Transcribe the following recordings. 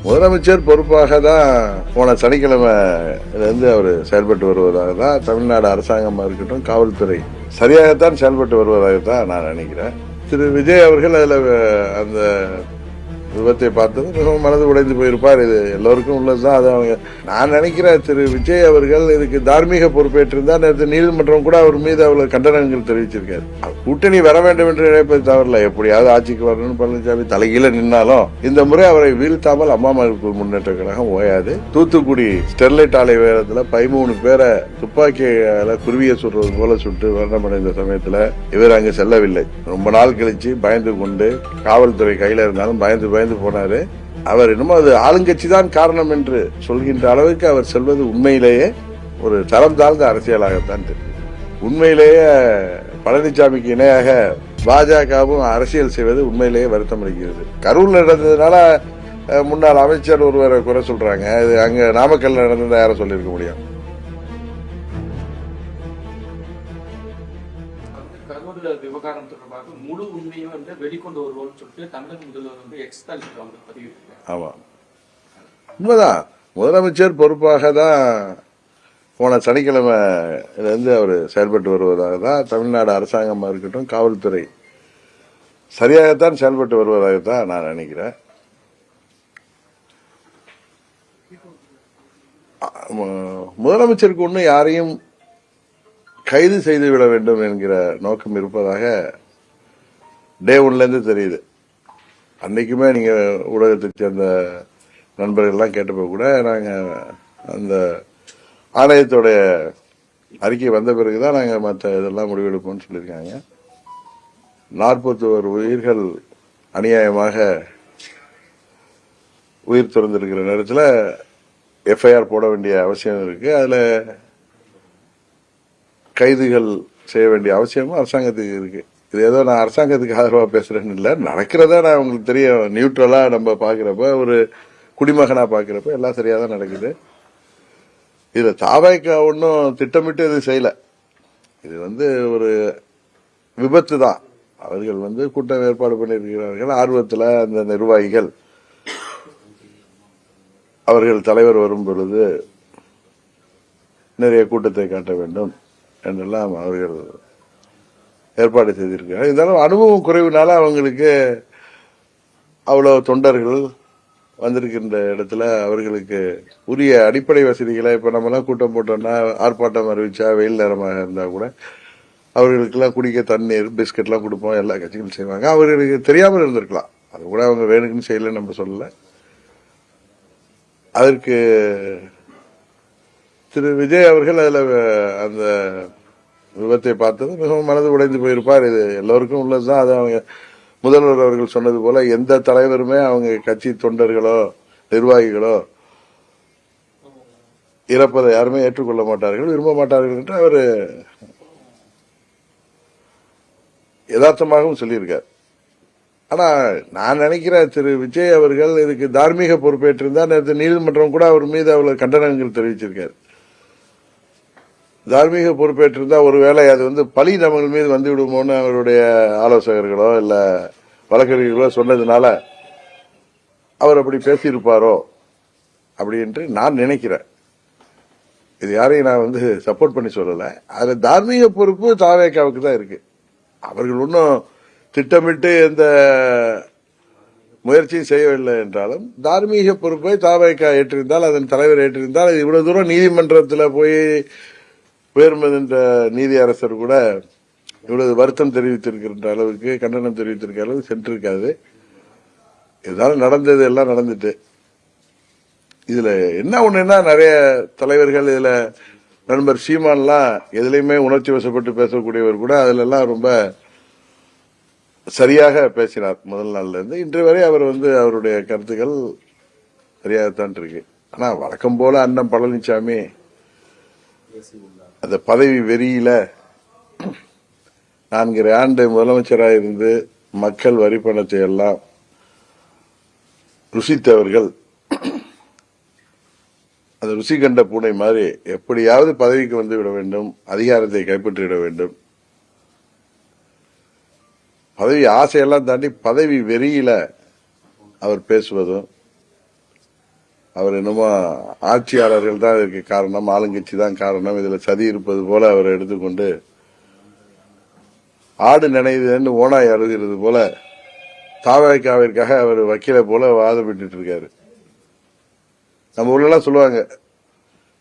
முதலமைச்சர் பொறுப்பாக தான் போன சனிக்கிழமையிலிருந்து அவர் செயல்பட்டு வருவதாக தான் தமிழ்நாடு அரசாங்கமாக இருக்கட்டும், காவல்துறை சரியாகத்தான் செயல்பட்டு வருவதாகத்தான் நான் நினைக்கிறேன். திரு விஜய் அவர்கள் அதில் அந்த விபத்தை பார்த்தது மிகவும் மனது உடைந்து போயிருப்பார். இது எல்லோருக்கும் உள்ளதுதான். அது அவங்க நான் நினைக்கிறேன் திரு விஜய் அவர்கள் இதுக்கு தார்மீக பொறுப்பேற்றிருந்தார். நேற்று நீதிமன்றம் கூட அவர் மீது அவ்வளவு கண்டனங்கள் தெரிவிச்சிருக்காரு. கூட்டணி வர வேண்டும் என்று நினைப்பது தவறில்லை. எப்படியாவது ஆட்சிக்கு வரணும்னு பழனிசாமி தலைகீழ நின்னாலும் இந்த முறை அவரை வீழ்த்தாமல் அம்மா மக்கள் முன்னேற்ற கழகம் ஓயாது. தூத்துக்குடி ஸ்டெர்லைட் ஆலை வேகத்துல 13 பேரை துப்பாக்கியால குருவிய சுடுறது போல சுட்டு மரணமடைந்த சமயத்துல இவர் அங்கு செல்லவில்லை. ரொம்ப நாள் கழிச்சு பயந்து கொண்டு காவல்துறை கையில இருந்தாலும் பயந்து போனாரு. அவர் இன்னும் அது ஆளுங்கட்சி தான் காரணம் என்று சொல்கின்ற அளவுக்கு அவர் செல்வது உண்மையிலேயே ஒரு தரம் தாழ்ந்த அரசியலாகத்தான் தெரியும். உண்மையிலேயே பழனிசாமிக்கு இணையாக பாஜகவும் அரசியல் செய்வது உண்மையிலேயே வருத்தம் அளிக்கிறது. கரூர்ல நடந்ததுனால முன்னாள் அமைச்சர் ஒருவரை குறை சொல்றாங்க. அது அங்க நாமக்கல் நடந்ததா யாரும் சொல்லியிருக்க முடியும்? விவகாரம் தொடர்பாக முழு உண்மையை வந்து வெளிக்கொண்டு வருவோம்னு சொல்லிட்டு தமிழக முதல்வர் வந்து எக்ஸ்தலத்தில் வந்து பதிவிட்டார். ஆமா, உண்மைதான். முதலமைச்சர் பொறுப்பாக தான் போன சனிக்கிழமையிலிருந்து அவர் செயல்பட்டு வருவதாக தான் தமிழ்நாடு அரசாங்கமாக இருக்கட்டும், காவல்துறை சரியாகத்தான் செயல்பட்டு வருவதாகத்தான் நான் நினைக்கிறேன். முதலமைச்சருக்கு ஒன்றும் யாரையும் கைது செய்து விட வேண்டும் என்கிற நோக்கம் இருப்பதாக டே ஒன்ல இருந்து தெரியுது. அன்னைக்குமே நீங்க ஊடகத்தை சேர்ந்த நண்பர்கள்லாம் கேட்டப்போ கூட நாங்க அந்த ஆணையத்தோடைய அறிக்கை வந்த பிறகுதான் நாங்க மற்ற இதெல்லாம் முடிவெடுப்போம்னு சொல்லியிருக்காங்க. 41 உயிர்கள் அநியாயமாக உயிர் துறந்திருக்கிற நேரத்தில் எஃப்ஐஆர் போட வேண்டிய அவசியம் இருக்கு. அதுல கைதுகள் செய்ய வேண்டிய அவசியமும் அரசாங்கத்துக்கு இருக்கு. இது ஏதோ நான் அரசாங்கத்துக்கு ஆதரவா பேசுறேன்னு இல்லை, நடக்கிறதா நான் உங்களுக்கு தெரியும். நியூட்ரலா நம்ம பாக்குறப்ப, ஒரு குடிமகனா பாக்குறப்ப எல்லாம் சரியா தான் நடக்குது. இதுல தாவைக்கா ஒன்னும் திட்டமிட்டு இது செய்யல. இது ஒரு விபத்து தான். அவர்கள் கூட்டம் ஏற்பாடு பண்ணியிருக்கிறார்கள். ஆர்வத்தில் அந்த நிர்வாகிகள் அவர்கள் தலைவர் வரும் பொழுது நிறைய கூட்டத்தை காட்ட வேண்டும் என்றெல்லாம் அவர்கள் ஏற்பாடு செய்திருக்கிறார்கள். இருந்தாலும் அனுபவம் குறைவுனால அவங்களுக்கு அவ்வளவு தொண்டர்கள் வந்திருக்கின்ற இடத்துல அவர்களுக்கு உரிய அடிப்படை வசதிகளை, இப்ப நம்ம எல்லாம் கூட்டம் போட்டோம்னா ஆர்ப்பாட்டம் அறிவிச்சா வெயில் நேரமாக இருந்தா கூட அவர்களுக்கெல்லாம் குடிக்க தண்ணீர், பிஸ்கட் எல்லாம் கொடுப்போம். எல்லா கட்சிகளும் செய்வாங்க. அவர்களுக்கு தெரியாமல் இருந்திருக்கலாம். அது கூட அவங்க வேணுக்குன்னு செய்யலன்னு நம்ம சொல்லல. அதற்கு திரு விஜய் அவர்கள் அதுல அந்த விபத்தை பார்த்தது மிகவும் மனது உடைந்து போயிருப்பார். இது எல்லோருக்கும் உள்ளதுதான். அது அவங்க முதல்வர் அவர்கள் சொன்னது போல எந்த தலைவருமே அவங்க கட்சி தொண்டர்களோ நிர்வாகிகளோ இறப்பதை யாருமே ஏற்றுக்கொள்ள மாட்டார்கள், விரும்ப மாட்டார்கள் என்று அவர் யதார்த்தமாகவும் சொல்லியிருக்கார். ஆனா நான் நினைக்கிறேன் திரு விஜய் அவர்கள் இதுக்கு தார்மீக பொறுப்பேற்றிருந்தார். நேற்று நீதிமன்றம் கூட அவர் மீது அவ்வளவு கண்டனங்கள் தெரிவிச்சிருக்காரு. தார்மீக பொறுப்பேற்றிருந்தா ஒருவேளை அது பழி நம்ம மீது வந்து விடுமோன்னு அவருடைய ஆலோசகர்களோ இல்ல வழக்கறிஞர்களோ சொன்னதுனால அவர் அப்படி பேசியிருப்பாரோ அப்படி என்று நான் நினைக்கிறேன். இது யாரையும் நான் சப்போர்ட் பண்ணி சொல்லல. அதுல தார்மீக பொறுப்பு தாவேக்காவுக்கு தான் இருக்கு. அவர்கள் ஒன்னும் திட்டமிட்டு எந்த முயற்சியும் செய்யவில்லை என்றாலும் தார்மீக பொறுப்பை தாவேக்கா ஏற்றிருந்தால், அதன் தலைவர் ஏற்றிருந்தால், இவ்வளவு தூரம் நீதிமன்றத்தில் போய் உயர்மன்ற நீதி அரசர் கூட இவ்வளவு வருத்தம் தெரிவித்திருக்கின்ற அளவுக்கு, கண்டனம் தெரிவித்திருக்கிற அளவுக்கு சென்றிருக்காது. இதனால நடந்தது எல்லாம் நடந்துட்டு. இதுல என்ன ஒண்ணுன்னா, நிறைய தலைவர்கள் இதுல நண்பர் சீமான்லாம் எதுலையுமே உணர்ச்சி வசப்பட்டு பேசக்கூடியவர் கூட அதுல எல்லாம் ரொம்ப சரியாக பேசினார். முதல் நாள்ல இருந்து இன்று வரை அவர் அவருடைய கருத்துக்கள் சரியாகத்தான் இருக்கு. ஆனா வழக்கம் போல அண்ணன் பழனிசாமி அந்த பதவி வெறியில 4 ஆண்டு முதலமைச்சராக இருந்து மக்கள் வரி பணத்தை எல்லாம் ருசித்தவர்கள் அந்த ருசி கண்ட பூனை மாதிரி எப்படியாவது பதவிக்கு வந்து விட வேண்டும், அதிகாரத்தை கைப்பற்றிவிட வேண்டும். பதவி ஆசையெல்லாம் தாண்டி பதவி வெறியில அவர் பேசுவதும் அவர் என்னமோ ஆட்சியாளர்கள் தான் இதுக்கு காரணம், ஆளுங்கட்சி தான் காரணம், இதுல சதி இருப்பது போல அவர் எடுத்துக்கொண்டு ஆடு நினைவுன்னு ஓனாய் அழுகிறது போல தாவேக்காவிற்காக அவர் வக்கீலை போல வாதப்பட்டு இருக்காரு. நம்ம ஊர்ல சொல்லுவாங்க,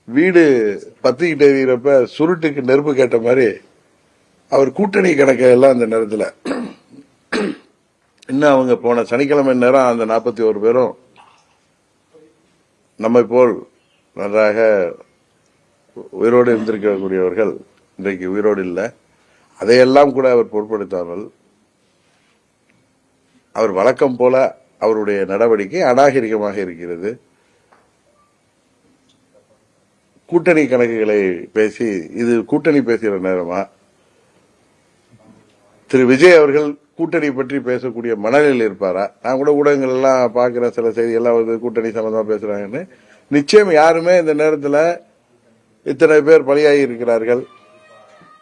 வீடு பத்திக்கிட்டு எறிகிறப்ப சுருட்டுக்கு நெருப்பு கேட்ட மாதிரி அவர் கூட்டணி கணக்கை எல்லாம் அந்த நேரத்தில் இன்னும் அவங்க போன சனிக்கிழமை நேரம் அந்த 41 பேரும் நம்மை போல் நன்றாக உயிரோடு இருந்திருக்கக்கூடியவர்கள் இன்றைக்கு உயிரோடு இல்லை. அதையெல்லாம் கூட அவர் பொருட்படுத்தாமல் அவர் வழக்கம் போல அவருடைய நடவடிக்கை அநாகரிகமாக இருக்கிறது. கூட்டணி கணக்குகளை பேசி, இது கூட்டணி பேசுகிற நேரமா? திரு விஜய் அவர்கள் கூட்டணி பற்றி பேசக்கூடிய மனநிலையில் இருப்பாரா? நான் கூட ஊடகங்கள் எல்லாம் பார்க்கிற சில செய்திகள்லாம் வந்து கூட்டணி சம்பந்தமா பேசுறாங்கன்னு. நிச்சயம் யாருமே இந்த நேரத்தில் இத்தனை பேர் பலியாகி இருக்கிறார்கள்,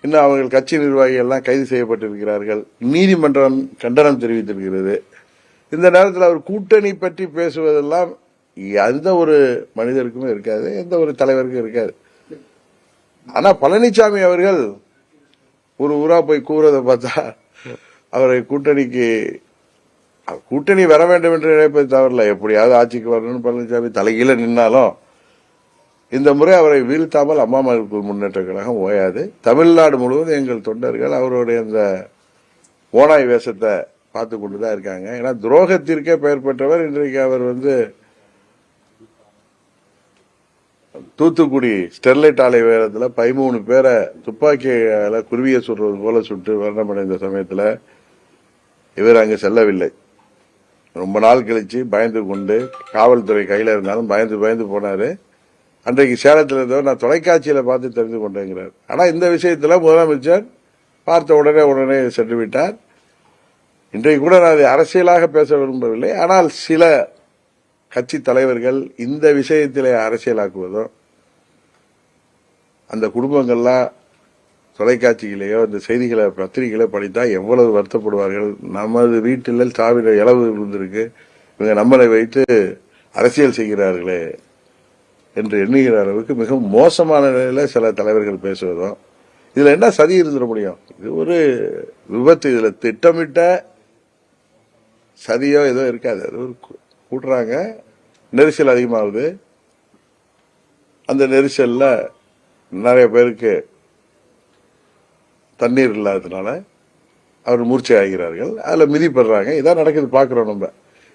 இன்னும் அவர்கள் கட்சி நிர்வாகிகள் எல்லாம் கைது செய்யப்பட்டிருக்கிறார்கள், நீதிமன்றம் கண்டனம் தெரிவித்திருக்கிறது. இந்த நேரத்தில் அவர் கூட்டணி பற்றி பேசுவதெல்லாம் எந்த ஒரு மனிதருக்குமே இருக்காது, எந்த ஒரு தலைவருக்கும் இருக்காது. ஆனா பழனிசாமி அவர்கள் ஒரு ஊரா போய் கூறதை பார்த்தா அவரை கூட்டணி வர வேண்டும் என்று நினைப்பது தவறில்லை. எப்படியாவது ஆட்சிக்கு வரணும்னு பழனிசாமி தலைகீழ நின்னாலும் இந்த முறை அவரை வீழ்த்தாமல் அம்மா மக்கள் முன்னேற்ற கழகம் ஓயாது. தமிழ்நாடு முழுவதும் எங்கள் தொண்டர்கள் அவருடைய அந்த ஓனாய் வேஷத்தை பார்த்து கொண்டுதான் இருக்காங்க. ஏன்னா துரோகத்திற்கே பெயர் பெற்றவர். இன்றைக்கு அவர் வந்து தூத்துக்குடி ஸ்டெர்லைட் ஆலை வேகத்தில் 13 பேரை துப்பாக்கியால குருவியை சுடுறது போல சுட்டு மரணமடைந்த சமயத்தில் இவர் அங்கு செல்லவில்லை. ரொம்ப நாள் கழிச்சு பயந்து கொண்டு, காவல்துறை கையில இருந்தாலும் பயந்து போனாரு. அன்றைக்கு சேலத்தில் இருந்தவர் நான் தொலைக்காட்சியில பார்த்து தெரிந்து கொண்டேங்கிறார். ஆனா இந்த விஷயத்துல முதலமைச்சர் பார்த்த உடனே சென்று விட்டார். இன்றைக்கு கூட நான் அதை அரசியலாக பேச விரும்பவில்லை. ஆனால் சில கட்சி தலைவர்கள் இந்த விஷயத்திலே அரசியலாக்குவதும், அந்த குடும்பங்கள்லாம் தொலைக்காட்சியிலேயோ இந்த செய்திகளை பத்திரிகைகளை படித்தா எவ்வளவு வருத்தப்படுவார்கள். நமது வீட்டில் சாவிட இளவு இருந்திருக்கு, இவங்க நம்மளை வைத்து அரசியல் செய்கிறார்களே என்று எண்ணுகிற அளவுக்கு மிகவும் மோசமான நிலையில சில தலைவர்கள் பேசுவதும், இதுல என்ன சதி இருந்துட முடியும்? இது ஒரு விபத்து. இதுல திட்டமிட்ட சதியோ ஏதோ இருக்காது. அது ஒரு கூட்டுறாங்க, நெரிசல் அதிகமாகுது. அந்த நெரிசல்ல நிறைய பேருக்கு தண்ணீர் இல்லாததுனால அவர் மூர்ச்சை ஆகிறார்கள், அதுல மிதிப்படுறாங்க. இதான் நடக்குது, பாக்குறோம் நம்ம.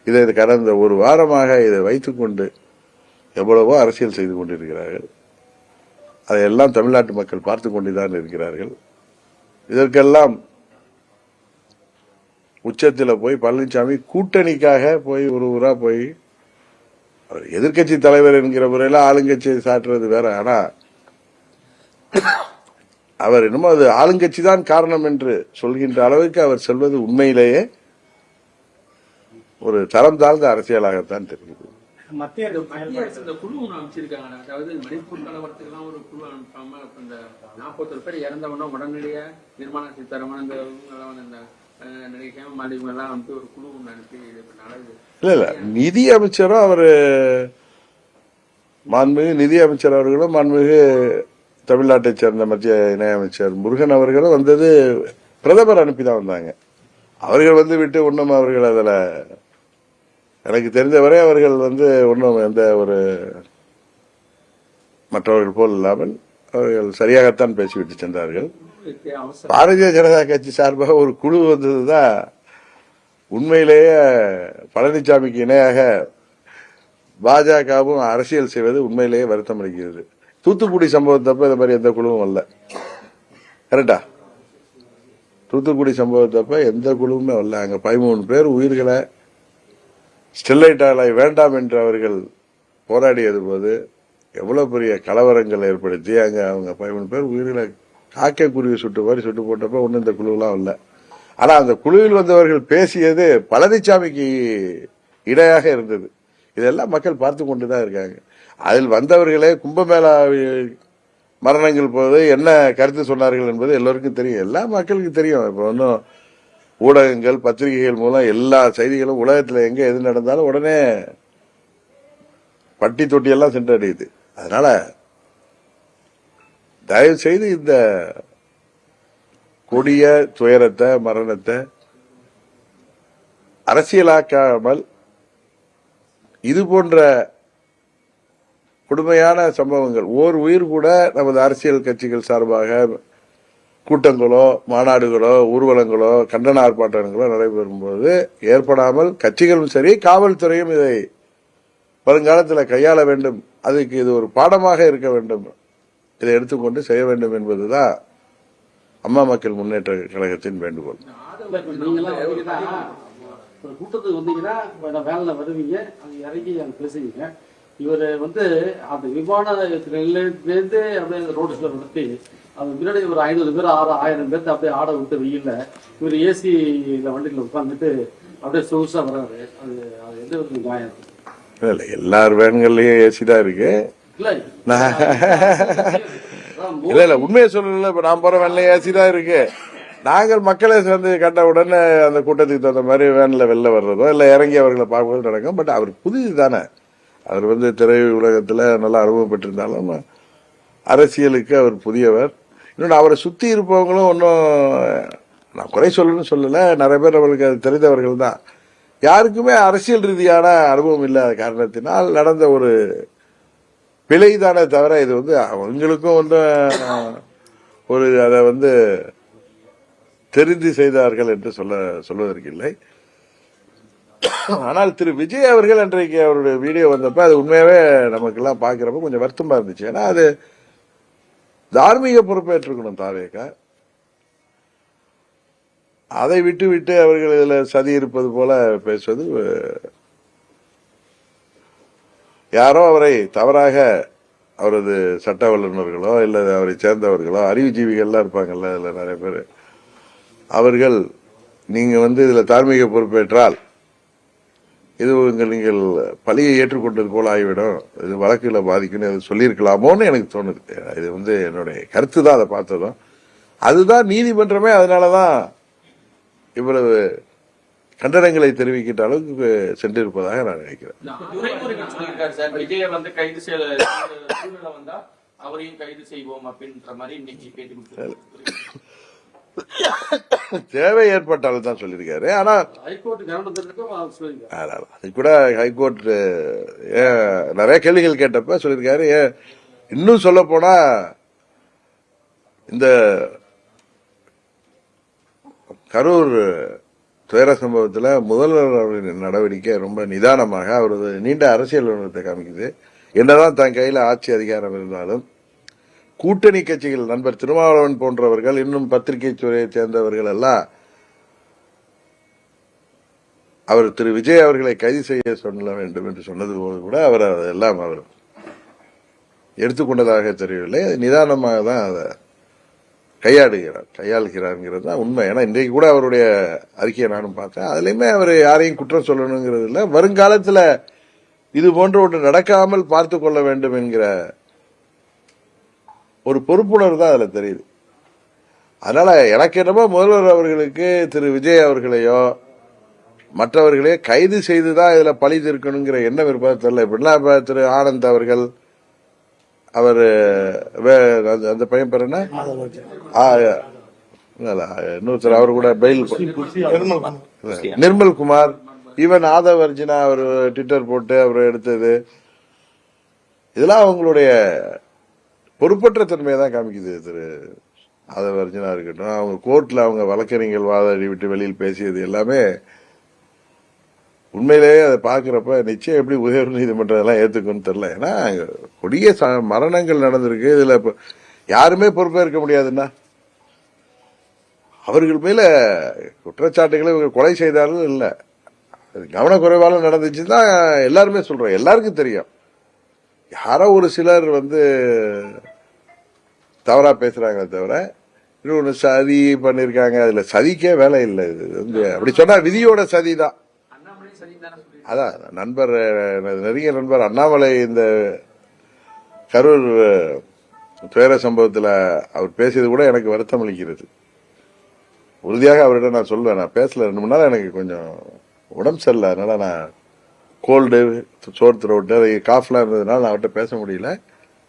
இதை கடந்த ஒரு வாரமாக இதை வைத்துக்கொண்டு எவ்வளவோ அரசியல் செய்து கொண்டிருக்கிறார்கள். அதையெல்லாம் தமிழ்நாட்டு மக்கள் பார்த்து கொண்டுதான் இருக்கிறார்கள். இதற்கெல்லாம் உச்சத்தில் போய் பழனிசாமி கூட்டணிக்காக போய் ஒரு ஊரா போய் அவர் எதிர்கட்சி தலைவர் என்கிற முறையில ஆளுங்கட்சியை சாட்டுறது வேற. ஆனா அவர் என்னமோ அது ஆளுங்கட்சி தான் காரணம் என்று சொல்கின்ற அளவுக்கு அவர் சொல்வது உண்மையிலேயே ஒரு தரம் தாழ்ந்த அரசியலாகத்தான் தெரியுது. மத்திய அரசு இந்த குழு ஒன்று அமைச்சிருக்காங்க. அதாவது மணிப்பூர் கலவரத்துக்கெல்லாம் ஒரு குழு அனுப்பாம இந்த 41 பேர் இறந்தவனா உடனடியா நிர்மலா சீதாராமன் இந்த எல்லாம் வந்து ஒரு குழு ஒன்று அனுப்பி இல்ல நிதி அமைச்சரும் அவரு மாண்புமிகு நிதி அமைச்சர் அவர்களும் மாண்புமிகு தமிழ்நாட்டை சேர்ந்த மத்திய இணையமைச்சர் முருகன் அவர்களும் வந்தது பிரதமர் அனுப்பிதான் வந்தாங்க. அவர்கள் வந்து விட்டு ஒன்றும் அவர்கள் அதுல எனக்கு தெரிந்தவரை அவர்கள் வந்து ஒன்றும் எந்த ஒரு மற்றவர்கள் போல் இல்லாமல் அவர்கள் சரியாகத்தான் பேசிவிட்டு சென்றார்கள். பாரதிய ஜனதா கட்சி சார்பாக ஒரு குழு வந்ததுதான் உண்மையிலேயே பழனிசாமிக்கு இணையாக பாஜகவும் அரசியல் செய்வது உண்மையிலேயே வருத்தம் அளிக்கிறது. தூத்துக்குடி சம்பவத்தப்ப இந்த மாதிரி எந்த குழுவும் வரல, கரெக்டா? தூத்துக்குடி சம்பவத்தப்ப எந்த குழுவுமே வரல. அங்க 13 பேர் உயிர்களை ஸ்டெர்லைட் ஆலை வேண்டாம் என்று அவர்கள் போராடியது போது எவ்வளவு பெரிய கலவரங்கள் ஏற்படுத்தி அங்க அவங்க 13 பேர் உயிர்களை காக்கைக்குருவி சுட்டு மாதிரி சுட்டு போட்டப்ப ஒன்னும் இந்த குழுவெல்லாம் வரல. ஆனா அந்த குழுவில் வந்தவர்கள் பேசியது பழனிசாமிக்கு இடையாக இருந்தது. இதெல்லாம் மக்கள் பார்த்து கொண்டுதான் இருக்காங்க. அதில் வந்தவர்களே கும்பமேளா மரணங்கள் போது என்ன கருத்து சொன்னார்கள் என்பது எல்லோருக்கும் தெரியும், எல்லா மக்களுக்கு தெரியும். இப்ப ஒன்னும் ஊடகங்கள் பத்திரிகைகள் மூலம் எல்லா செய்திகளும் உலகத்தில் எங்க எது நடந்தாலும் உடனே பட்டி தொட்டி எல்லாம் சென்றடையுது. அதனால தயவு செய்து இந்த கொடிய துயரத்தை, மரணத்தை அரசியலாக்காமல் இது போன்ற கொடுமையான சம்பவங்கள், ஓர் உயிர் கூட நமது அரசியல் கட்சிகள் சார்பாக கூட்டங்களோ, மாநாடுகளோ, ஊர்வலங்களோ, கண்டன ஆர்ப்பாட்டங்களோ நடைபெறும் போது ஏற்படாமல் கட்சிகளும் சரி, காவல்துறையும் இதை வருங்காலத்தில் கையாள வேண்டும். அதுக்கு இது ஒரு பாடமாக இருக்க வேண்டும். இதை எடுத்துக்கொண்டு செய்ய வேண்டும் என்பதுதான் அம்மா மக்கள் முன்னேற்ற கழகத்தின் வேண்டுகோள். கூட்டத்துக்கு வந்தீங்கன்னா வேலை வருவீங்க, அங்க இறங்கி அங்க பேசுவீங்க. இவர் அந்த விமான நிலையத்திலேருந்து அப்படியே ரோட்ஸ்ல நடத்தி அது முன்னாடி ஒரு 500 பேர் 1000 பேர்த்து அப்படியே ஆட விட்டு வெயில்ல இவர் ஏசியில வண்டியில உட்காந்துட்டு அப்படியே சொகுசா வர்றாரு. அது எந்த ஒரு நியாயம்? இல்ல, எல்லார் வேன்கள்லயும் ஏசி தான் இருக்கு. இல்ல இல்ல உண்மையை சொல்லல. இப்ப நான் போற வேன்ல ஏசி தான் இருக்கு. நாங்கள் மக்களை சேர்ந்து கண்ட உடனே அந்த கூட்டத்துக்கு தகுந்த மாதிரி வேன்ல வெளில வர்றதோ இல்ல இறங்கி அவர்களை பார்ப்பதோ நடக்கும். பட் அவர் புதிது தானே. அவர் திரை உலகத்துல நல்லா அனுபவம் பெற்றிருந்தாலும் அரசியலுக்கு அவர் புதியவர். இன்னொன்று, அவரை சுத்தி இருப்பவங்களும் ஒன்றும் நான் குறை சொல்லணும்னு சொல்லல. நிறைய பேர் அவர்களுக்கு அது தெரிந்தவர்கள் தான். யாருக்குமே அரசியல் ரீதியான அனுபவம் இல்லாத காரணத்தினால் நடந்த ஒரு பிழைதானே தவிர இது அவங்களுக்கும் ஒரு அதை தெரிந்து செய்தார்கள் என்று சொல்வதற்கு இல்லை. ஆனால் திரு விஜய் அவர்கள் அன்றைக்கு அவருடைய வீடியோ வந்தப்ப அது உண்மையாவே நமக்கு எல்லாம் பாக்குறப்ப கொஞ்சம் வருத்தமா இருந்துச்சு. ஏன்னா அது தார்மீக பொறுப்பேற்றுக்கணும் தாவேக. அதை விட்டு அவர்கள் இதுல சதி இருப்பது போல பேசுவது, யாரோ அவரை தவறாக அவரது சட்ட வல்லுநர்களோ இல்ல அவரை சேர்ந்தவர்களோ அறிவுஜீவிகள்லாம் இருப்பாங்கல்ல, இதுல நிறைய பேர், அவர்கள் நீங்க இதுல தார்மீக பொறுப்பேற்றால் இது நீங்கள் பழியை ஏற்றுக்கொண்டது போல ஆகிவிடும், இது வழக்குல பாதிக்கும் சொல்லியிருக்கலாமோன்னு எனக்கு தோணுது. இது என்னுடைய கருத்து தான். அதை பார்த்ததும் அதுதான் நீதிமன்றமே அதனாலதான் இவ்வளவு கண்டனங்களை தெரிவிக்கின்ற அளவுக்கு சென்றிருப்பதாக நான் நினைக்கிறேன். தேவை ஏற்பட்டாலும் தான் சொல்லியிருக்காரு. ஆனா அது கூட ஹைகோர்ட் நிறைய கேள்விகள் கேட்டப்ப சொல்லியிருக்காரு. இன்னும் சொல்ல போனா இந்த கரூர் துயர சம்பவத்தில் முதல்வர் அவர்களின் நடவடிக்கை ரொம்ப நிதானமாக அவரது நீண்ட அரசியல் அனுபவத்தை காமிக்குது. என்னதான் தன் கையில ஆட்சி அதிகாரம் இருந்தாலும் கூட்டணி கட்சிகள் நண்பர் திருமாவளவன் போன்றவர்கள், இன்னும் பத்திரிகை துறையை சேர்ந்தவர்கள் எல்லாம் அவர் திரு விஜய் அவர்களை கைது செய்ய சொல்ல வேண்டும் என்று சொன்னது போது கூட அவர் அதெல்லாம் அவர் எடுத்துக்கொண்டதாக தெரியவில்லை. நிதானமாக தான் அதை கையாளுகிறார்ங்கிறது தான் உண்மை. ஏன்னா இன்றைக்கு கூட அவருடைய அறிக்கையை நானும் பார்த்தேன். அதுலயுமே அவர் யாரையும் குற்றம் சொல்லணுங்கிறது இல்லை. வருங்காலத்தில் இது போன்ற ஒன்று நடக்காமல் பார்த்து கொள்ள வேண்டும் என்கிற ஒரு பொறுப்புணர்வு தான் அதுல தெரியுது. அதனால எனக்கு என்னமோ முதல்வர் அவர்களுக்கு திரு விஜய் அவர்களையோ மற்றவர்களையோ கைது செய்துதான் இதுல பழி தீர்க்கணுங்கிற எண்ணம் இருப்பது தெரியல. இப்படிலாம் திரு ஆனந்த் அவர்கள், அவர் அந்த பையன் பேர் என்ன, இன்னொருத்தர் அவர் கூட பெயில், நிர்மல் குமார், ஈவன் ஆதவ் அர்ஜுனா அவர் ட்விட்டர் போட்டு அவர் எடுத்தது, இதெல்லாம் அவங்களுடைய பொறுப்பற்ற தன்மையை தான் காமிக்குது. திரு ஆதவ அர்ஜுனா இருக்கட்டும், அவங்க கோர்ட்ல அவங்க வழக்கறிஞர்கள் வாதாடி விட்டு வெளியில் பேசியது எல்லாமே உண்மையிலேயே அதை பாக்குறப்ப நிச்சயம் எப்படி உயர் நீதிமன்றம் எல்லாம் ஏத்துக்குன்னு தெரியல. ஏன்னா கொடிய மரணங்கள் நடந்திருக்கு. இதுல யாருமே பொறுப்பேற்க முடியாதுன்னா அவர்கள் மேல குற்றச்சாட்டுகளை கொலை செய்தாலும் இல்ல, கவனக்குறைவாலும் நடந்துச்சுதான் எல்லாருமே சொல்றோம். எல்லாருக்கும் தெரியும். யாரோ ஒரு சிலர் தவறா பேசுறாங்களே தவிர இன்னொன்னு சதி பண்ணிருக்காங்க. அதுல சதிக்கே வேலை இல்லை. இது அப்படி சொன்னா விதியோட சதிதான். அதான் நண்பர், நெருங்கிய நண்பர் அண்ணாமலை இந்த கரூர் துயர சம்பவத்தில் அவர் பேசியது கூட எனக்கு வருத்தம் அளிக்கிறது. உறுதியாக அவரிடம் நான் சொல்வேன், நான் பேசல 2 மணி நேரம் எனக்கு கொஞ்சம் உடம்பு சரியில்லை, அதனால நான் கோல்டு, சோர் த்ரோட்டு, அது காஃப்லாம் இருந்ததுனால நான் அவர்கிட்ட பேச முடியல.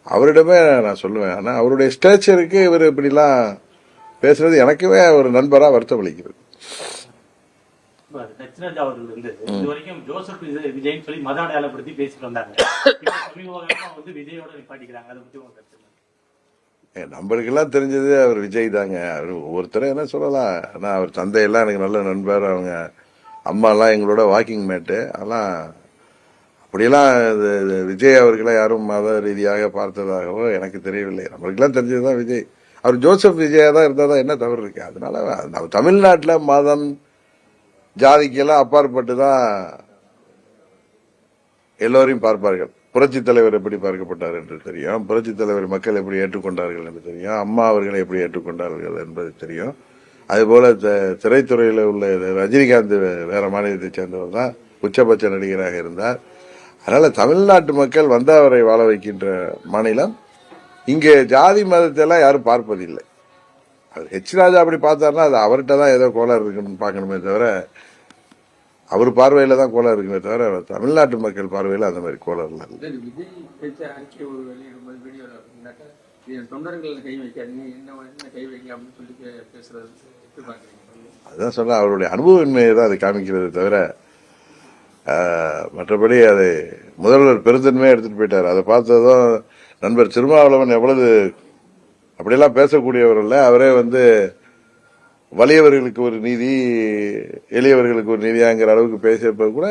அவரிடமே நான் சொல்லுவேன். ஆனா அவருடைய ஸ்டேச்சருக்கு இவர் இப்படிலாம் பேசுறது எனக்குமே ஒரு நண்பரா வருத்தம் அளிக்கிறது. தட்சிராஜ் அவர்கள் வந்து இது வரைக்கும் ஜோசப் விஜய்னு சொல்லி மத அடையாளப்படுத்தி பேசிட்டு வந்தாங்க. சமீப வந்து விஜயோட நிப்பாட்டிக்கிறாங்க. அதை பத்தி உங்க கருத்து? நம்மளுக்கெல்லாம் தெரிஞ்சது அவர் விஜய் தாங்க. அவர் ஒவ்வொருத்தரும் என்ன சொல்லலாம். ஆனா அவர் தந்தையெல்லாம் எனக்கு நல்ல நண்பர், அவங்க அம்மா எல்லாம் எங்களோட வாக்கிங் மேட்டு. அதெல்லாம் அப்படியெல்லாம் விஜய் அவர்களை யாரும் மத ரீதியாக பார்த்ததாகவோ எனக்கு தெரியவில்லை. நம்மளுக்கெல்லாம் தெரிஞ்சதுதான் விஜய். அவர் ஜோசப் விஜயா தான் இருந்தாதான் என்ன தவறு இருக்கு. அதனால நம்ம தமிழ்நாட்டில் மதம் ஜாதிக்கெல்லாம் அப்பாற்பட்டு தான் எல்லோரையும் பார்ப்பார்கள். புரட்சி தலைவர் எப்படி பார்க்கப்பட்டார் என்று தெரியும், புரட்சி தலைவர் மக்கள் எப்படி ஏற்றுக்கொண்டார்கள் என்று தெரியும், அம்மா அவர்களை எப்படி ஏற்றுக்கொண்டார்கள் என்பது தெரியும். அதுபோல திரைத்துறையில் உள்ள ரஜினிகாந்த் வேற மாநிலத்தை சேர்ந்தவர் தான் உச்சபட்ச நடிகராக இருந்தார். அதனால தமிழ்நாட்டு மக்கள் வந்த அவரை வாழ வைக்கின்ற மாநிலம். இங்கே ஜாதி மதத்தை எல்லாம் யாரும் பார்ப்பதில்லை. அது ஹெச் ராஜா அப்படி பார்த்தாருன்னா அது அவர்கிட்ட தான் ஏதோ கோளாறு இருக்குன்னு பார்க்கணுமே தவிர, அவர் பார்வையில தான் கோளாறு இருக்குமே தவிர தமிழ்நாட்டு மக்கள் பார்வையில அந்த மாதிரி கோளாறு இல்லை. விஜய் பேச்ச அறிக்கை ஒரு வெளியிடும்போது வீடியோல தொண்டர்கள் கை வைக்காதீங்க, என்ன கை வைங்க அப்படின்னு சொல்லி பேசுறது எப்படி பாக்குறீங்க? அதுதான் சொன்ன அவருடைய அனுபவமின்மையை தான் அது காமிக்கிறது தவிர, மற்றபடி அதை முதல்வர் பெருந்தன்மையா எடுத்துட்டு போயிட்டார். அதை பார்த்ததும் நண்பர் திருமாவளவன் எவ்வளவு அப்படியெல்லாம் பேசக்கூடியவர் இல்ல, அவரே வந்து வலியவர்களுக்கு ஒரு நீதி, எளியவர்களுக்கு ஒரு நீதியாங்கிற அளவுக்கு பேசியப்ப கூட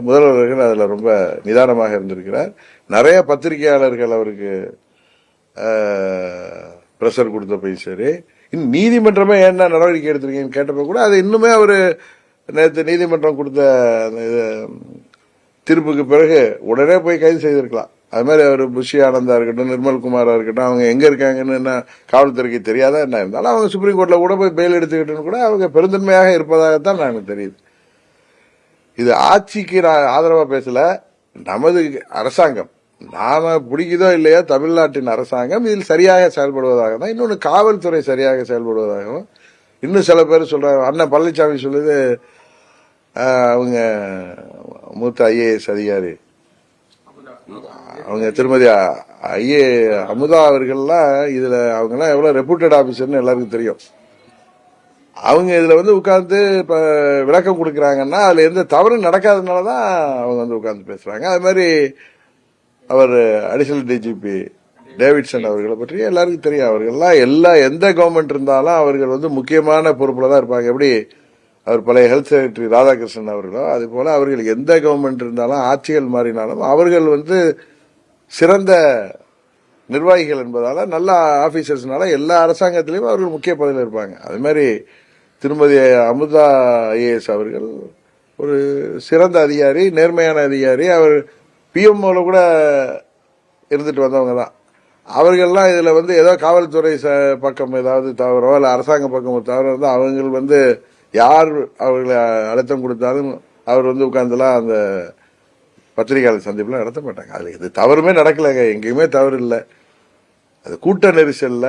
முதல்வர்கள் அதுல ரொம்ப நிதானமாக இருந்திருக்கிறார். நிறைய பத்திரிகையாளர்கள் அவருக்கு பிரஷர் கொடுத்தப்பையும் சரி, இன்னும் நீதிமன்றமே என்ன நடவடிக்கை எடுத்திருக்கீங்கன்னு கேட்டப்ப கூட அது இன்னுமே அவரு நேற்று நீதிமன்றம் கொடுத்த தீர்ப்புக்கு பிறகு உடனே போய் கைது செய்திருக்கலாம். அது மாதிரி அவர் புஷி ஆனந்தா இருக்கட்டும், நிர்மல்குமாரா இருக்கட்டும், அவங்க எங்க இருக்காங்கன்னு என்ன காவல்துறைக்கு தெரியாதா என்ன இருந்தாலும் அவங்க சுப்ரீம் கோர்ட்ல கூட போய் பெயில் எடுத்துக்கிட்டு கூட அவங்க பெருந்தன்மையாக இருப்பதாகத்தான் எனக்கு தெரியுது. இது ஆட்சிக்கு நான் ஆதரவா பேசல, நமது அரசாங்கம் நாம பிடிக்குதோ இல்லையோ தமிழ்நாட்டின் அரசாங்கம் இதில் சரியாக செயல்படுவதாக தான். இன்னொன்னு காவல்துறை சரியாக செயல்படுவதாகவும் இன்னும் சில பேர் சொல்றாங்க. அண்ணன் பழனிசாமி சொல்லுது அவங்க மூத்த ஐஏஎஸ் அதிகாரி அவங்க திருமதி அமுதா அவர்கள்லாம் இதுல அவங்க எல்லாம் எவ்வளவு ரெப்யூட்டட் ஆபீசர்னு எல்லாருக்கும் தெரியும். அவங்க இதுல வந்து உட்கார்ந்து இப்ப விளக்கம் கொடுக்கறாங்கன்னா அதுல எந்த தவறும் நடக்காதனாலதான் அவங்க வந்து உட்கார்ந்து பேசுறாங்க. அது மாதிரி அவர் அடிஷனல் டிஜிபி டேவிட்சன் அவர்களை பற்றி எல்லாருக்கும் தெரியும். அவர்கள்லாம் எந்த கவர்மெண்ட் இருந்தாலும் அவர்கள் வந்து முக்கியமான பொறுப்புல தான் இருப்பாங்க. எப்படி அவர் பழைய ஹெல்த் செக்ரட்டரி ராதாகிருஷ்ணன் அவர்களோ அது போல அவர்கள் எந்த கவர்மெண்ட் இருந்தாலும் ஆட்சிகள் மாறினாலும் அவர்கள் வந்து சிறந்த நிர்வாகிகள் என்பதால நல்ல ஆபீசர்ஸ்னால எல்லா அரசாங்கத்திலையும் அவர்கள் முக்கிய பதவியில் இருப்பாங்க. அது மாதிரி திருமதி அமுதா ஐஏஎஸ் அவர்கள் ஒரு சிறந்த அதிகாரி, நேர்மையான அதிகாரி. அவர் பிஎம்ஓல கூட இருந்துட்டு வந்தவங்க தான். அவர்கள்லாம் இதுல வந்து ஏதோ காவல்துறை பக்கம் ஏதாவது தவறோ இல்ல அரசாங்க பக்கம் தவறோ இருந்தால் அவங்க வந்து யார் அவர்களை அழுத்தம் கொடுத்தாலும் அவர் வந்து உட்கார்ந்துலாம் அந்த பத்திரிகையாளர் சந்திப்புலாம் நடத்த மாட்டாங்க. அதுல இது தவறுமே நடக்கலைங்க, எங்கேயுமே தவறு இல்லை. அது கூட்ட நெரிசல்ல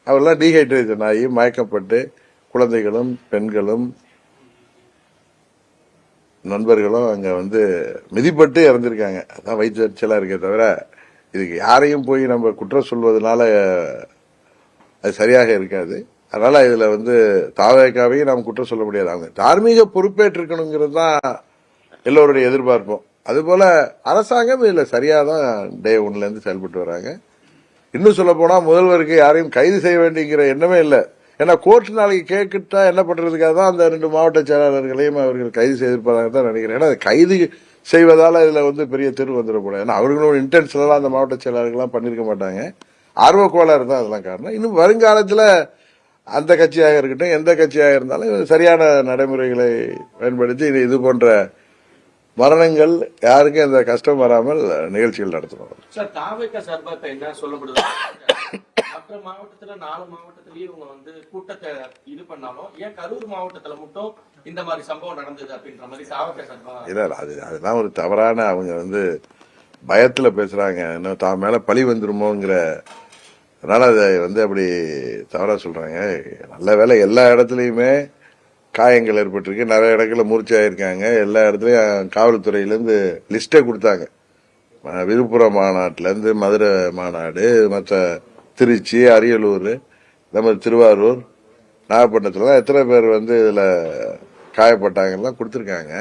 அவரெல்லாம் டீஹைட்ரேஷன் ஆகி மயக்கப்பட்டு குழந்தைகளும் பெண்களும் நண்பர்களும் அங்க வந்து மிதிப்பட்டு இறந்திருக்காங்க. அதான் வயிற்றுச்சலா இருக்கே தவிர இதுக்கு யாரையும் போய் நம்ம குற்றம் சொல்வதனால அது சரியாக இருக்காது. அதனால இதுல வந்து தாவேக்காவையும் நாம் குற்றம் சொல்ல முடியாது. அவங்க தார்மீக பொறுப்பேற்றிருக்கணுங்கிறது தான் எல்லோருடைய எதிர்பார்ப்போம். அதுபோல அரசாங்கம் இதுல சரியாதான் டே ஒன்ல இருந்து செயல்பட்டு வராங்க. இன்னும் சொல்ல போனா முதல்வருக்கு யாரையும் கைது செய்ய வேண்டிங்கிற எண்ணமே இல்லை. ஏன்னா கோர்ட் நாளைக்கு கேட்கிட்டா என்ன பண்றதுக்காக தான் அந்த 2 மாவட்ட செயலாளர்களையும் அவர்கள் கைது செய்திருப்பதாக தான் நினைக்கிறேன். ஏன்னா கைது செய்வதால இதுல வந்து பெரிய தீர்வு வந்துடக்கூடாது. ஏன்னா அவர்களோட இன்டென்ஷனெல்லாம் அந்த மாவட்ட செயலாளர்கள்லாம் பண்ணிருக்க மாட்டாங்க. ஆர்வக்கோளாறு தான் அதெல்லாம் காரணம். இன்னும் வருங்காலத்துல அந்த கட்சியாக இருக்கட்டும் எந்த கட்சியாக இருந்தாலும் சரியான நடைமுறைகளை பயன்படுத்தி இது போன்ற மரணங்கள் யாருக்கும் எந்த கஷ்டம் வராமல் நிகழ்ச்சிகள் நடத்தணும். சார், தாவேக்கா சார்பாக என்ன சொல்லப்படுது? மற்ற மாவட்டத்துல 4 மாவட்டத்திலயும் இவங்க வந்து கூட்டத்தை இது பண்ணாலும் ஏன் கரூர் மாவட்டத்துல மட்டும் இந்த மாதிரி சம்பவம் நடந்தது அப்படின்ற மாதிரி தாவேக்கா சார்பா இல்ல அதுதான் ஒரு தவறான, அவங்க வந்து பயத்துல பேசுறாங்க, இன்னும் தான் மேல பழி வந்துருமோங்கிற. அதனால அதை வந்து அப்படி தவறா சொல்றாங்க. நல்ல வேலை எல்லா இடத்துலயுமே காயங்கள் ஏற்பட்டிருக்கு, நிறைய இடங்களில் மூர்ச்சியாயிருக்காங்க. எல்லா இடத்துலையும் காவல்துறையிலேருந்து லிஸ்ட்டை கொடுத்தாங்க. விழுப்புரம் மாநாட்டிலேருந்து மதுரை மாநாடு, மற்ற திருச்சி, அரியலூர், நம்ம திருவாரூர், நாகப்பட்டினத்துலலாம் எத்தனை பேர் வந்து இதில் காயப்பட்டாங்கலாம் கொடுத்துருக்காங்க.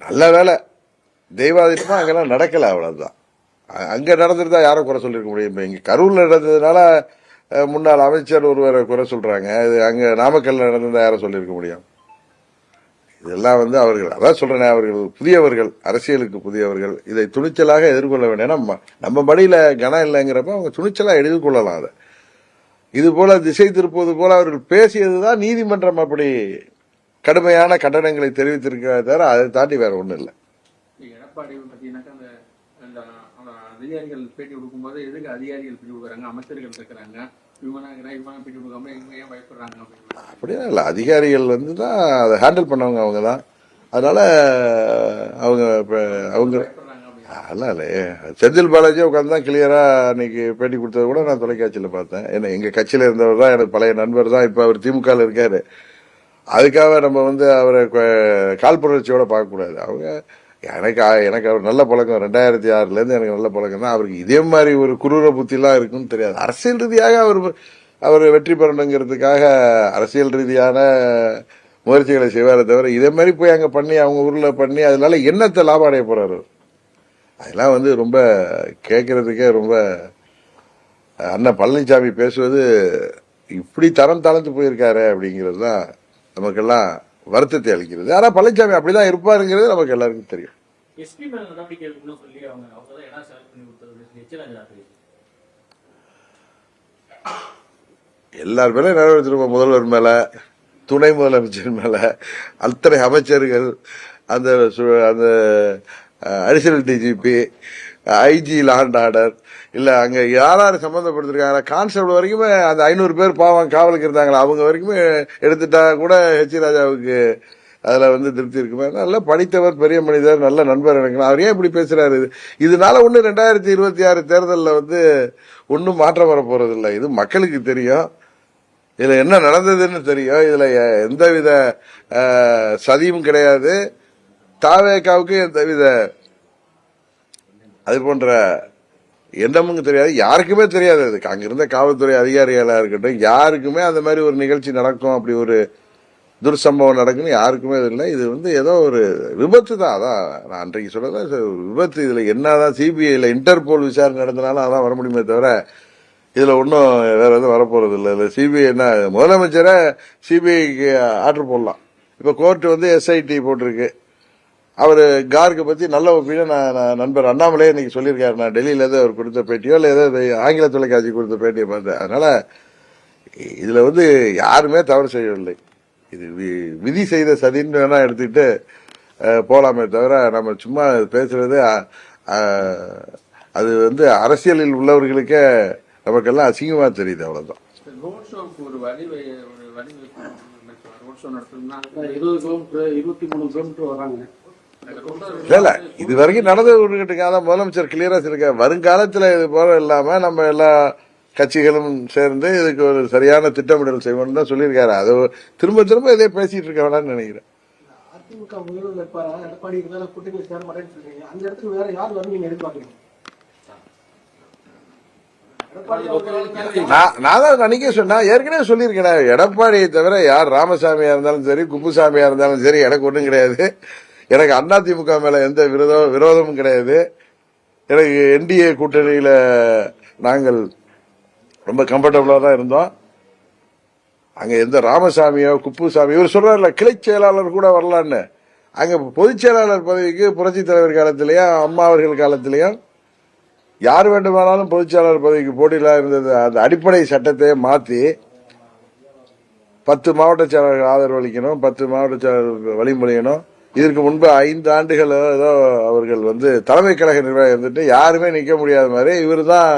நல்ல வேலை தெய்வாதீனமா அங்கெல்லாம் நடக்கல, அவ்வளவுதான். அங்க நடந்திருந்தா யாரை குறை சொல்லிருக்க முடியும்? இப்ப இங்க கரூர்ல நடந்ததுனால முன்னாள் அமைச்சர் ஒருவரை குறை சொல்றாங்க. இது அங்க நாமக்கல்ல நடந்திருந்தா யாரை சொல்லியிருக்க முடியும்? இதெல்லாம் வந்து அவர்கள், அதான் சொல்றேன், அவர்கள் புதியவர்கள், அரசியலுக்கு புதியவர்கள். இதை துணிச்சலாக எதிர்கொள்ள வேண்டிய நம்ம மடியில கனம் இல்லைங்கிறப்ப அவங்க துணிச்சலா எதிர்கொள்ளலாம். அதை இது போல திசை திருப்புவது போல அவர்கள் பேசியதுதான் நீதிமன்றம் அப்படி கடுமையான கண்டனங்களை தெரிவித்திருக்கிறத தவிர அதை தாண்டி வேற ஒண்ணும் இல்லை. எடப்பாடி பார்த்தீங்கன்னாக்கா அந்த அதிகாரிகள் பேட்டி கொடுக்கும்போது எதுக்கு அதிகாரிகள் பேட்டி கொடுக்குறாங்க, அமைச்சர்கள் இருக்கிறாங்க, இவங்க பேட்டி கொடுக்காம இவங்க ஏன் பயப்படுறாங்க அப்படின்னு. அப்படியே இல்லை, அதிகாரிகள் வந்து தான் அதை ஹேண்டில் பண்ணவங்க அவங்க தான். அதனால அவங்க அதெல்லாம் இல்லை. செந்தில் பாலாஜி உட்காந்து தான் கிளியரா அன்னைக்கு பேட்டி கொடுத்தது கூட நான் தொலைக்காட்சியில் பார்த்தேன். ஏன்னா எங்க கட்சியில இருந்தவர் தான், எனக்கு பழைய நண்பர் தான், இப்ப அவர் திமுக இருக்காரு. அதுக்காக நம்ம வந்து அவரை காழ்ப்புணர்ச்சியோட பார்க்கக்கூடாது. அவங்க எனக்கு அவர் நல்ல பழக்கம், 2006 எனக்கு நல்ல பழக்கம் தான். அவருக்கு இதே மாதிரி ஒரு குரூர புத்திலாம் இருக்குன்னு தெரியாது. அரசியல் ரீதியாக அவர் வெற்றி பெறணுங்கிறதுக்காக அரசியல் ரீதியான முயற்சிகளை செய்வாரே தவிர இதே மாதிரி போய் அங்க பண்ணி அவங்க ஊர்ல பண்ணி அதனால என்னத்தை லாபம் அடைய போறாரு? அதெல்லாம் வந்து ரொம்ப கேட்கறதுக்கே ரொம்ப, அண்ணன் பழனிசாமி பேசுவது இப்படி தரம் தாழ்ந்து போயிருக்காரு அப்படிங்கிறது தான் நமக்கெல்லாம் வருத்தத்தை அளிக்கிறது. ஆனா பழனிசாமி அப்படிதான் இருப்பாருங்கிறது நமக்கு எல்லாருக்கும் தெரியும். எஸ்பி மேல நடவடிக்கை எடுக்கணும்னு சொல்லி அவங்க தான் இடம் செலக்ட் பண்ணி கொடுத்தது எல்லார் மேல நிறைவேற்றிருப்போம். முதல்வர் மேல, துணை முதலமைச்சர் மேல, அத்தனை அமைச்சர்கள், அந்த additional DGP, IG law and order, இல்ல அங்க யாராரு சம்பந்தப்படுத்திருக்காங்க, கான்ஸ்டபிள் வரைக்குமே அந்த 500 பேர் பாவம் காவலுக்கு இருந்தாங்களா அவங்க வரைக்குமே எடுத்துட்டா கூட ஹெச் ராஜாவுக்கு அதுல வந்து திருப்தி இருக்குமே. நல்ல படித்தவர், பெரிய மனிதர், நல்ல நண்பர் எனக்கு. அவர் ஏன் இப்படி பேசுறாரு? இதனால ஒண்ணு 2026 தேர்தலில் வந்து ஒன்னும் மாற்றம் வர போறது இல்லை. இது மக்களுக்கு தெரியும், இதுல என்ன நடந்ததுன்னு தெரியும், இதுல எந்தவித சதியும் கிடையாது. தாவேகாவுக்கு எந்தவித அது போன்ற எண்ணமும் தெரியாது, யாருக்குமே தெரியாது. அதுக்கு அங்கிருந்த காவல்துறை அதிகாரிகளா இருக்கட்டும், யாருக்குமே அந்த மாதிரி ஒரு நிகழ்ச்சி நடக்கும், அப்படி ஒரு துர்சம்பவம் நடக்குன்னு யாருக்குமே இல்லை. இது வந்து ஏதோ ஒரு விபத்து தான். அதான் நான் அன்றைக்கு சொல்லதான் விபத்து. இதுல என்னதான் சிபிஐல இன்டர்போல் விசாரணை நடந்தனாலும் அதான் வர முடியுமே தவிர இதுல ஒன்னும் வேற எதுவும் வரப்போறது இல்லை. இல்ல சிபிஐ என்ன, முதலமைச்சரை சிபிஐக்கு ஆர்டர் போடலாம். இப்ப கோர்ட் வந்து எஸ்ஐடி போட்டிருக்கு. அவரு கார்கை பத்தி நல்ல ஒப்பீனியன் நண்பர் அண்ணாமலே இன்னைக்கு சொல்லியிருக்காரு. நான் டெல்லியில இருந்து அவர் கொடுத்த பேட்டியோ இல்ல ஏதோ ஆங்கில தொலைக்காட்சி கொடுத்த பேட்டியை பார்த்தேன். அதனால இதுல வந்து யாருமே தவறு செய்யவில்லை. இது விதி செய்த சதின்னு வேணா எடுத்துக்கிட்டு போலாமே தவிர நம்ம சும்மா பேசுறது அது வந்து அரசியலில் உள்ளவர்களுக்கே நமக்கெல்லாம் அசிங்கமா தெரியுது. அவ்வளவுதான். ரோட் ஷோக்கு ஒரு வழி ரோட் ஷோ நடத்தணும்னா 20 கிலோமீட்டர் 23 கிலோமீட்டர் வராங்க. இல்ல இது வரைக்கும் நடந்துகிட்டு முதலமைச்சர் கிளியரா இருக்க. வருங்காலத்துல இது போல இல்லாம நம்ம எல்லா கட்சிகளும் சேர்ந்து இதுக்கு ஒரு சரியான திட்டமிடல் செய்வோம்னு தான் சொல்லியிருக்காரு. அது திரும்ப திரும்ப இதே பேசிட்டு இருக்க வேணாம்னு நினைக்கிறேன். அதிமுக முதல்வர் இருப்பாரா, எடப்பாடி கூட்டணி சேர மாட்டேன்னு சொல்றீங்க, அந்த இடத்துக்கு வேற யார் வருவீங்க எதிர்பார்க்கறீங்க? நான் தான் அன்னைக்கே சொன்னா, ஏற்கனவே சொல்லியிருக்கேன், எடப்பாடியை தவிர யார் ராமசாமியா இருந்தாலும் சரி, குப்புசாமியா இருந்தாலும் சரி, எனக்கு ஒண்ணும் கிடையாது. எனக்கு அதிமுக மேல எந்த விரோதமும் கிடையாது. எனக்கு என்டிஏ கூட்டணியில நாங்கள் ரொம்ப கம்ஃபர்டபுளா தான் இருந்தோம். அங்க எந்த ராமசாமியோ குப்புசாமி, இவர் சொல்றாருல கிளை செயலாளர் கூட வரலான்னு, அங்க பொதுச் செயலாளர் பதவிக்கு புரட்சி தலைவர் காலத்திலேயும் அம்மா அவர்கள் காலத்திலேயும் யார் வேண்டுமானாலும் பொதுச் செயலாளர் பதவிக்கு போட்டியில இருந்தது. அந்த அடிப்படை சட்டத்தை மாத்தி 10 மாவட்ட செயலாளர்கள் ஆதரவு அளிக்கணும், 10 மாவட்ட செயலாளர்கள் வழிமொழியணும். இதற்கு முன்பு 5 ஆண்டுகள் ஏதோ அவர்கள் வந்து தலைமை கழக நிர்வாகம் இருந்துட்டு யாருமே நிக்க முடியாத மாதிரி இவர் தான்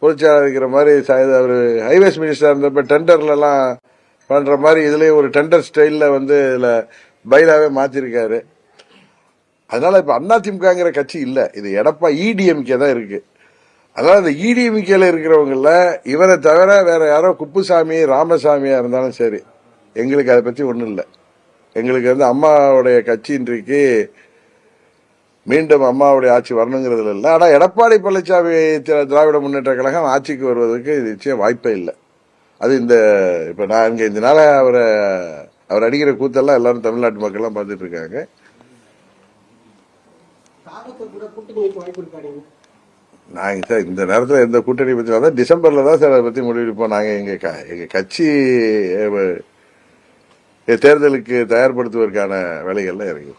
பொதுச்செயலாளர் இருக்கிற மாதிரி. அவர் ஹைவேஸ் மினிஸ்டர் இருந்தப்ப டெண்டர்ல எல்லாம் பண்ற மாதிரி இதுலயும் ஒரு டெண்டர் ஸ்டைல்ல வந்து இதுல பைலாவே மாத்திருக்காரு. அதனால இப்ப அதிமுகங்கிற கட்சி இல்ல, இது எடப்பா இடிஎம்கே தான் இருக்கு. அதனால இந்த இடிஎம்கேல இருக்கிறவங்கள இவரை தவிர வேற யாரோ குப்புசாமி ராமசாமியா இருந்தாலும் சரி, எங்களுக்கு அதை பற்றி ஒன்றும் இல்லை. எங்களுக்கு வந்து அம்மாவுடைய கட்சி இன்றைக்கு மீண்டும் அம்மாவுடைய ஆட்சி வரணுங்கிறதுல இல்லை. ஆனால் எடப்பாடி பழனிசாமி திராவிட முன்னேற்ற கழகம் ஆட்சிக்கு வருவதற்கு நிச்சயம் வாய்ப்பே இல்லை. அது இப்போ நான் இங்கே இந்த நாள அவர் அடிக்கிற கூத்தெல்லாம் எல்லாரும் தமிழ்நாட்டு மக்கள்லாம் பார்த்துட்டு இருக்காங்க. தாகத்தை கூட கூட்டணி வைக்க வாய்ப்பு இருக்காங்க. நாங்கள் சார் இந்த நேரத்தில் எந்த கூட்டணி பற்றி வந்தால் டிசம்பரில் தான் சார் அதை பற்றி முடிவெடுப்போம். நாங்கள் எங்கள் கட்சி தேர்தலுக்கு தயார்படுத்துவதற்கான வேலைகள்லாம் இறங்கி